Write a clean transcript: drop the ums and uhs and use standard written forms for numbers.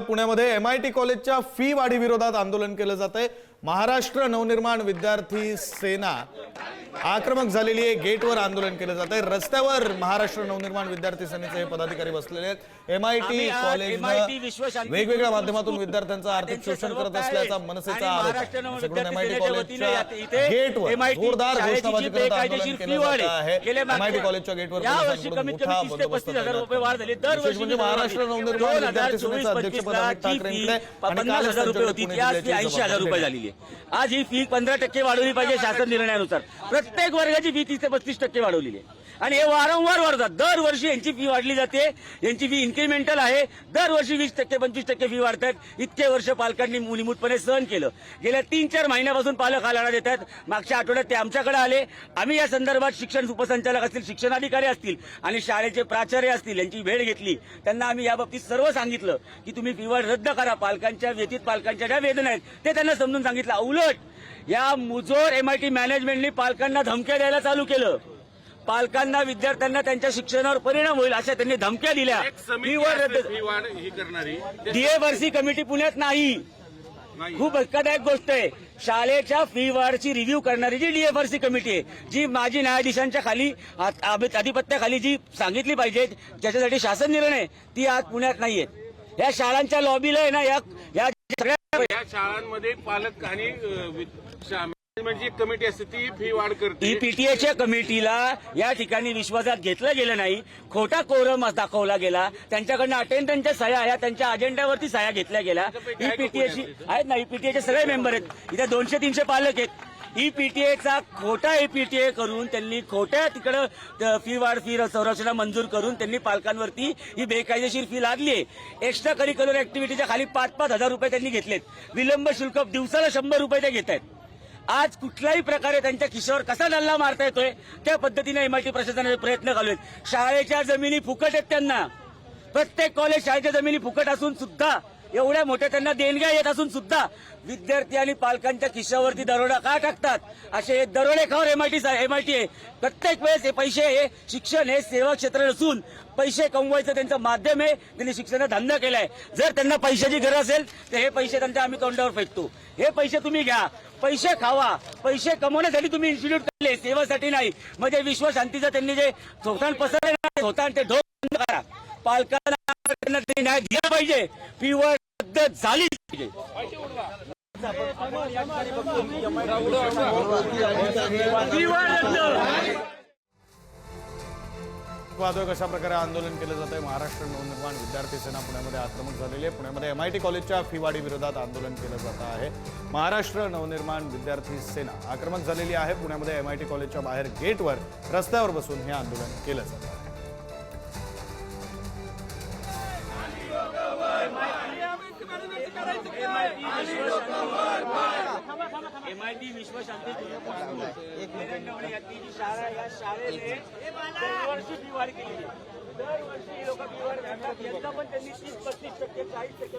पुण्यामध्ये एमआयटी कॉलेजच्या फी वाढी विरोधात आंदोलन केलं जातंय। महाराष्ट्र नवनिर्माण विद्यार्थी सेना आक्रमक झालेली आहे। गेटवर आंदोलन केलं जातंय। रस्त्यावर महाराष्ट्र नवनिर्माण विद्यार्थी सेनेचे पदाधिकारी बसलेले आहेत। एमआयटी कॉलेज वेगवेगळ्या माध्यमातून विद्यार्थ्यांचं आर्थिक शोषण करत असल्याचा मनसेचा आरोप आहे। एमआयटी कॉलेजच्या गेटवर जोरदार घोषणाबाजी करत आंदोलन केलं जात आहे। एमआयटी कॉलेजच्या गेटवर मोठा बंदोबस्त म्हणजे महाराष्ट्र नवनिर्माण विद्यार्थी सेनेचे अध्यक्षपद अमित ठाकरेंकडे 50,000 रुपये होती ती आज 80,000 रुपये झालेली आहे। आज ही फी 15% वाढवली पाहिजे शासन निर्णयानुसार। प्रत्येक वर्गाची फी 30 ते 35% वाढवलेली आहे आणि हे वारंवार वाढतात। दरवर्षी यांची फी वाढली जाते। यांची फी इन्क्रिमेंटल आहे। दरवर्षी 20% 25% फी वाढतात। इतके वर्ष पालकांनी मूलभूतपणे सहन केलं। गेल्या 3-4 महिन्यापासून पालक हा लढा देतात। मागच्या आठवड्यात ते आमच्याकडे आले। आम्ही या संदर्भात शिक्षण उपसंचालक असतील, शिक्षणाधिकारी असतील आणि शाळेचे प्राचार्य असतील यांची भेट घेतली। त्यांना आम्ही याबाबतीत सर्व सांगितलं की तुम्ही फी वाढ रद्द करा। पालकांच्या व्यतीत पालकांच्या ज्या वेदना आहेत ते त्यांना समजून सांगितलं। उलट या मुजोर एमआयटी मॅनेजमेंटने पालकांना धमक्या द्यायला चालू केलं। पालकांना, विद्यार्थ्यांना त्यांच्या शिक्षणावर परिणाम होईल अशा त्यांनी धमक्या दिल्या। डीएफआरसी कमिटी पुण्यात नाही। खूप धक्कादायक गोष्ट आहे। शाळेच्या फी वाढची रिव्ह्यू करणारी जी डीएफआरसी कमिटी आहे, जी माजी न्यायाधीशांच्या खाली आधिपत्याखाली जी सांगितली पाहिजे, ज्याच्यासाठी शासन निर्णय, ती आज पुण्यात नाहीयेत। या शाळांच्या लॉबीला आहे ना, या सगळ्या शाळांमध्ये पालक आणि मॅनेजमेंटची कमिटी असते ती फी वाढ करते। पीटीएच्या कमिटीला या ठिकाणी विश्वासात घेतलं गेलं नाही। खोटा कोरम दाखवला गेला। त्यांच्याकडनं अटेंडन्सच्या सह्या या त्यांच्या अजेंड्यावरती सह्या घेतल्या गेल्या। ईपीटीएची आहेत ना, ईपीटीएचे सगळे मेंबर आहेत। इथे 200-300 पालक आहेत। ईपीटीएचा खोटा ईपीटीए करून त्यांनी खोट्या तिकडं फी वाढ, फी संरचना मंजूर करून त्यांनी पालकांवरती ही बेकायदेशीर फी लादली आहे। एक्स्ट्रा करिक्युलर ऍक्टिव्हिटीच्या खाली 5-5 हजार रुपये त्यांनी घेतलेत। विलंब शुल्क दिवसाला 100 रुपये ते घेत आहेत। आज कुठल्याही प्रकारे त्यांच्या खिशावर कसा डल्ला मारता येतोय त्या पद्धतीने एमआयटी प्रशासनाचे प्रयत्न चालू आहेत। शाळेच्या जमिनी फुकट आहेत त्यांना। प्रत्येक कॉलेज शाळेच्या जमिनी फुकट असून सुद्धा, एवढ्या मोठ्या त्यांना देणग्या येत असून सुद्धा विद्यार्थी आणि पालकांच्या खिशावरती दरोडा का टाकतात? असे दरोडेखोर एमआयटी आहे। प्रत्येक वेळेस हे पैसे, हे शिक्षण हे सेवा क्षेत्र नसून पैसे कमवायचं त्यांचं माध्यम आहे। त्यांनी शिक्षणाचा धंदा केलाय। जर त्यांना पैशाची गरज असेल तर हे पैसे त्यांच्या आम्ही तोंडावर फेकतो। हे पैसे तुम्ही घ्या, पैसे खावा। पैसे कमवण्यासाठी तुम्ही इन्स्टिट्यूट काढले, सेवासाठी नाही। म्हणजे विश्वशांतीचं त्यांनी जे थोतांड पसरले होता ते ढोक बंद करा। पालकांना न्याय दिला पाहिजे। फी वाढ रद्द झाली पाहिजे। वादळ कशा प्रकारे आंदोलन केलं जात आहे। महाराष्ट्र नवनिर्माण विद्यार्थी सेना पुण्यामध्ये आक्रमक झालेली आहे। पुण्यामध्ये एमआयटी कॉलेजच्या फी वाढी विरोधात आंदोलन केलं जात आहे। महाराष्ट्र नवनिर्माण विद्यार्थी सेना आक्रमक झालेली आहे। पुण्यामध्ये एमआयटी कॉलेजच्या बाहेर गेटवर रस्त्यावर बसून हे आंदोलन केलं जात आहे। एमआयटी विश्वशांती शाळा, या शाळेने दरवर्षी फी वाढ केली। दरवर्षी लोक फी वाढ घालतात। यंदा पण त्यांनी 30-35%, 40%